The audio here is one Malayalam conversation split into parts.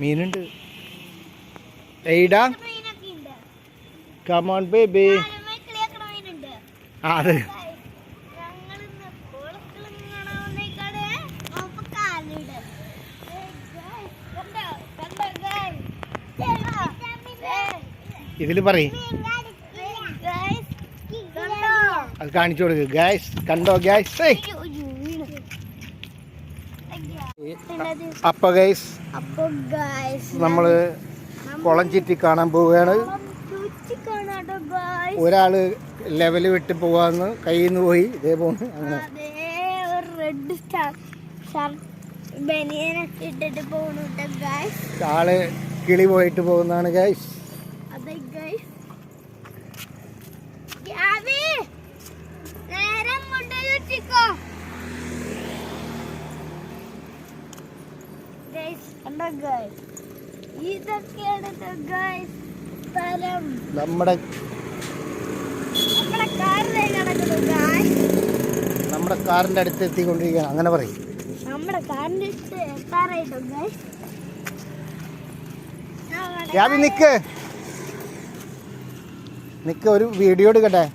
മീനുണ്ട്. Ada come on baby. അതെ ഇതില് പറയും, അത് കാണിച്ചു കൊടുക്ക്. ഗൈസ് കണ്ടോ ഗൈസ്. അപ്പൊ ഗൈസ് നമ്മള് കുളം ചുറ്റി കാണാൻ പോവുകയാണ്. ഒരാള് ലെവല് വിട്ട് പോവാന്ന് കയ്യിൽ നിന്ന് പോയി, ഇതേ പോണ്. അങ്ങനെ ആള് കിളി പോയിട്ട് പോകുന്നതാണ് ഗൈസ്. നമ്മുടെ കാറിന്റെ അടുത്ത് എത്തിക്കൊണ്ടിരിക്കുകയാണ്. അങ്ങനെ പറയും. നിക്ക് ഒരു വീഡിയോ എടുക്കട്ടെ.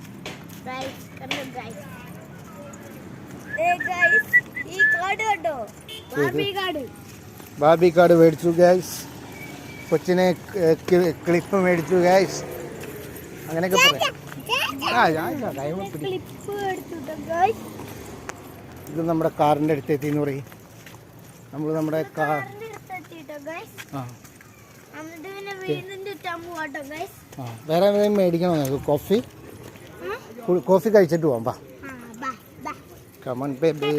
ബാർബി കാർഡ് മേടിച്ചു ഗൈസ്. കൊച്ചിനെ ക്ലിപ്പ് മേടിച്ചു ഗൈസ്. അങ്ങനെയൊക്കെ പറയാം. ഇത് നമ്മുടെ കാറിന്റെ അടുത്ത് എത്തിന്ന് പറയും. നമ്മൾ നമ്മുടെ കാർ വേറെ എന്തെങ്കിലും മേടിക്കണോ നിങ്ങൾക്ക്? കോഫി കഴിച്ചിട്ട് പോവാം. Come on baby.